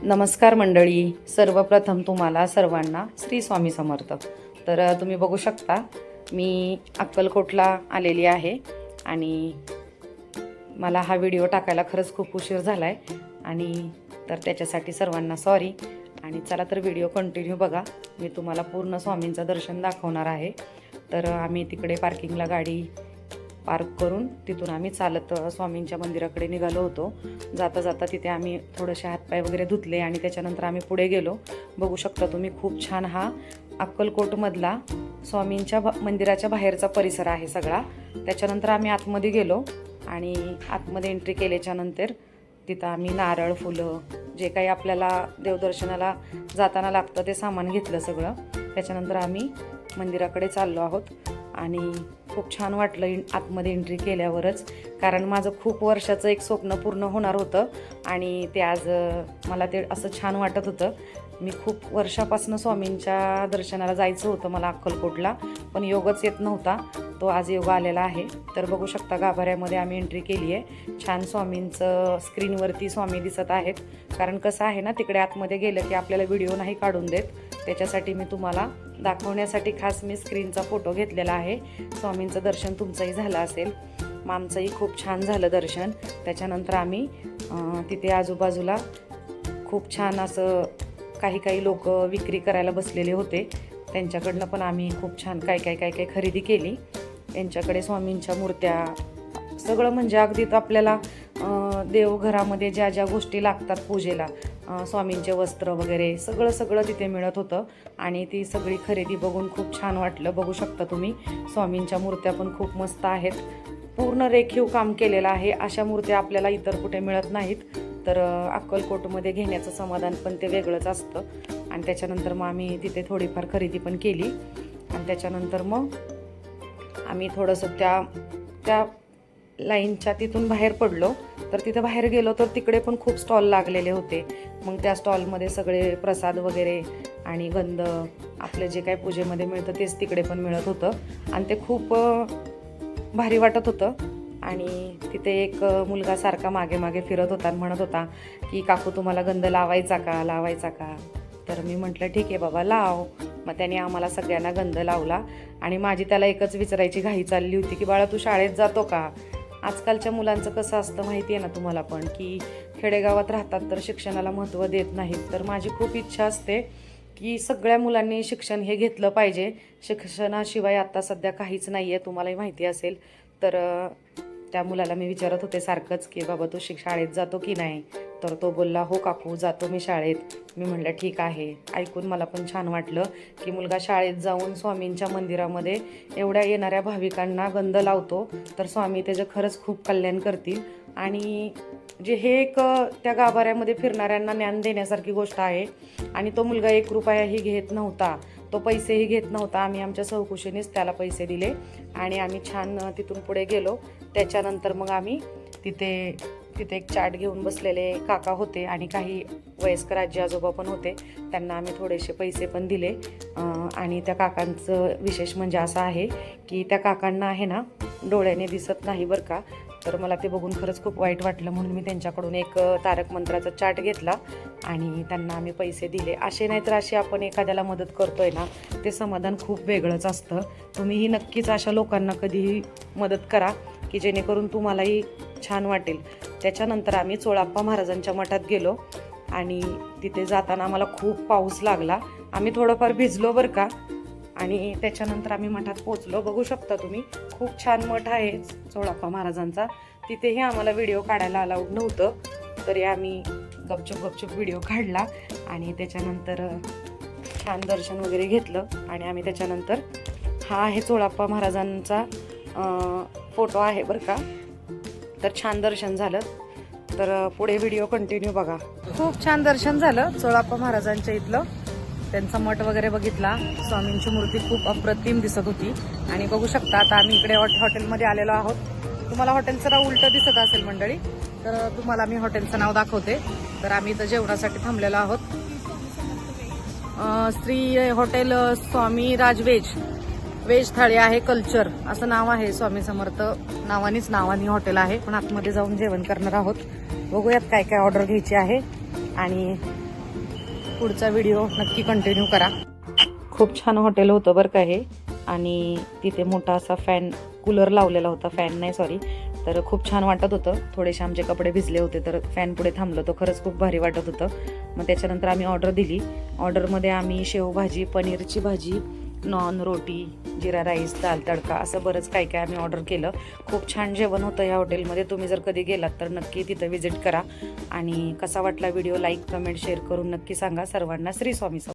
नमस्कार मंडळी, सर्वप्रथम तुम्हाला सर्वांना श्री स्वामी समर्थ. तर तुम्ही बघू शकता मी अक्कलकोटला आलेली आहे आणि मला हा व्हिडिओ टाकायला खरंच खूप उशीर झाला आहे आणि तर त्याच्यासाठी सर्वांना सॉरी. आणि चला तर व्हिडिओ कंटिन्यू बघा. मी तुम्हाला पूर्ण स्वामींचं दर्शन दाखवणार आहे. तर आम्ही तिकडे पार्किंगला गाडी पार्क करून तिथून आम्ही चालत स्वामींच्या मंदिराकडे निघालो होतो. जाता जाता तिथे आम्ही थोडेसे हातपाय वगैरे धुतले आणि त्याच्यानंतर आम्ही पुढे गेलो. बघू शकता तुम्ही खूप छान हा अक्कलकोटमधला स्वामींच्या मंदिराच्या बाहेरचा परिसर आहे सगळा. त्याच्यानंतर आम्ही आतमध्ये गेलो आणि आतमध्ये एंट्री केल्याच्यानंतर तिथं आम्ही नारळ, फुलं, जे काही आपल्याला देवदर्शनाला जाताना लागतं ते सामान घेतलं सगळं. त्याच्यानंतर आम्ही मंदिराकडे चाललो आहोत आणि खूप छान वाटलं आतमध्ये एंट्री केल्यावरच, कारण माझं खूप वर्षाचं एक स्वप्न पूर्ण होणार होतं आणि ते आज मला ते असं छान वाटत होतं. मी खूप वर्षापासून स्वामींच्या दर्शनाला जायचं होतं मला अक्कलकोटला, पण योगच येत नव्हता. तो आज योग आलेला आहे. तर बघू शकता गाभाऱ्यामध्ये आम्ही एंट्री केली आहे. छान स्वामींचं स्क्रीनवरती स्वामी दिसत आहेत, कारण कसं आहे ना, तिकडे आतमध्ये गेलं की आपल्याला व्हिडिओ नाही काढून देत. त्याच्यासाठी मी तुम्हाला दाखवण्यासाठी खास मी स्क्रीनचा फोटो घेतलेला आहे. स्वामींचं दर्शन तुमचंही झालं असेल, आमचंही खूप छान झालं दर्शन. त्याच्यानंतर आम्ही तिथे आजूबाजूला खूप छान असं काही लोक विक्री करायला बसलेले होते. त्यांच्याकडनं पण आम्ही खूप छान काय खरेदी केली. त्यांच्याकडे स्वामींच्या मूर्त्या, सगळं म्हणजे अगदी आपल्याला देवघरामध्ये ज्या ज्या गोष्टी लागतात पूजेला, स्वामींचे वस्त्र वगैरे सगळं तिथे मिळत होतं आणि ती सगळी खरेदी बघून खूप छान वाटलं. बघू शकता तुम्ही स्वामींच्या मूर्त्या पण खूप मस्त आहेत. पूर्ण रेखीव काम केलेलं आहे. अशा मूर्त्या आपल्याला इतर कुठे मिळत नाहीत. तर अक्कलकोटमध्ये घेण्याचं समाधान पण ते वेगळंच असतं. आणि त्याच्यानंतर मग आम्ही तिथे थोडीफार खरेदी पण केली आणि त्याच्यानंतर मग आम्ही थोडंसं त्या लाईनच्या तिथून बाहेर पडलो. तर तिथं बाहेर गेलो तर तिकडे पण खूप स्टॉल लागलेले होते. मग त्या स्टॉलमध्ये सगळे प्रसाद वगैरे आणि गंध, आपलं जे काय पूजेमध्ये मिळतं तेच तिकडे पण मिळत होतं आणि ते खूप भारी वाटत होतं. आणि तिथे एक मुलगा सारखा मागे फिरत होता आणि म्हणत होता की काकू तुम्हाला गंध लावायचा का. तर मी म्हटलं ठीक आहे बाबा लाव. मग त्याने आम्हाला सगळ्यांना गंध लावला आणि माझी त्याला एकच विचारायची घाई चालली होती की बाळा तू शाळेत जातो का. आजकालच्या मुलांचं कसं असतं माहिती आहे ना तुम्हाला पण, की खेडेगावात राहतात तर शिक्षणाला महत्त्व देत नाहीत. तर माझी खूप इच्छा असते की सगळ्या मुलांनी शिक्षण हे घेतलं पाहिजे. शिक्षणाशिवाय आता सध्या काहीच नाही आहे, तुम्हालाही माहिती असेल. तर त्या मुलाला मी विचारत होते सारखंच की बाबा तू शाळेत जातो की नाही. तर तो बोलला हो काकू जातो मी शाळेत. मी म्हटलं ठीक आहे. ऐकून मला पण छान वाटलं की मुलगा शाळेत जाऊन स्वामींच्या मंदिरामध्ये एवढ्या येणाऱ्या भाविकांना गंध लावतो. तर स्वामी त्याचं खरंच खूप कल्याण करतील. आणि जे हे एक त्या गाभाऱ्यामध्ये फिरणाऱ्यांना ज्ञान देण्यासारखी गोष्ट आहे. आणि तो मुलगा 1 रुपयाही घेत नव्हता, तो पैसेही घेत नव्हता. आम्ही आमच्या चौकशीनेच त्याला पैसे दिले आणि आम्ही छान तिथून पुढे गेलो. त्याच्यानंतर मग आम्ही तिथे एक चाट घेऊन बसलेले काका होते आणि काही वयस्कर आजी आजोबा पण होते. त्यांना आम्ही थोडेसे पैसे पण दिले. आणि त्या काकांचं विशेष म्हणजे असं आहे की त्या काकांना आहे ना डोळ्याने दिसत नाही बरं का. तर मला ते बघून खरंच खूप वाईट वाटलं, म्हणून मी त्यांच्याकडून एक तारक मंत्राचा चार्ट घेतला आणि त्यांना आम्ही पैसे दिले. असे नाहीतर अशी आपण एखाद्याला मदत करतोय ना, ते समाधान खूप वेगळंच असतं. तुम्हीही नक्कीच अशा लोकांना कधीही मदत करा की जेणेकरून तुम्हालाही छान वाटेल. त्याच्यानंतर आम्ही चोळाप्पा महाराजांच्या मठात गेलो आणि तिथे जाताना आम्हाला खूप पाऊस लागला. आम्ही थोडंफार भिजलो बरं का. आणि त्याच्यानंतर आम्ही मठात पोचलो. बघू शकता तुम्ही खूप छान मठ आहे चोळाप्पा महाराजांचा. तिथेही आम्हाला व्हिडिओ काढायला अलाउड नव्हतं, तरी आम्ही गपचूप व्हिडिओ काढला आणि त्याच्यानंतर छान दर्शन वगैरे घेतलं. आणि आम्ही त्याच्यानंतर हा आहे चोळाप्पा महाराजांचा फोटो आहे बरं का. तर छान दर्शन झालं. तर पुढे व्हिडिओ कंटिन्यू बघा. खूप छान दर्शन झालं चोळाप्पा महाराजांच्या इथलं. त्यांचा मठ वगैरे बघितला. स्वामींची मूर्ती खूप अप्रतिम दिसत होती. आणि बघू शकता आता आम्ही इकडे हॉटेलमध्ये आलेलो आहोत. तुम्हाला हॉटेलचं नाव उलटं दिसत असेल मंडळी, तर तुम्हाला मी हॉटेलचं नाव दाखवते. तर आम्ही इथं जेवणासाठी थांबलेलो आहोत. श्री हॉटेल स्वामी व्हेज थाळी आहे कल्चर असं नाव आहे. स्वामी समर्थ नावानी हॉटेल आहे. पण आतमध्ये जाऊन जेवण करणार आहोत. बघूयात काय ऑर्डर घ्यायची आहे. आणि पुढचा व्हिडिओ नक्की कंटिन्यू करा. खूप छान हॉटेल होतं बरं का हे. आणि तिथे मोठा असा फॅन, कूलर लावलेला होता, फॅन नाही सॉरी. तर खूप छान वाटत होतं. थोडेसे आमचे कपडे भिजले होते तर फॅन पुढे थांबलो तो खरंच खूप भारी वाटत होतं. मग त्याच्यानंतर आम्ही ऑर्डर दिली. ऑर्डरमध्ये आम्ही शेवभाजी, पनीरची भाजी, नॉन, रोटी, जिरा राईस, दाल तडका असं बरंच काय काय आम्ही ऑर्डर केलं. खूप छान जेवण होतं या हॉटेलमध्ये. तुम्ही जर कधी गेलात तर नक्की तिथं व्हिजिट करा. आणि कसा वाटला व्हिडिओ लाईक, कमेंट, शेअर करून नक्की सांगा. सर्वांना श्री स्वामी समर्थ.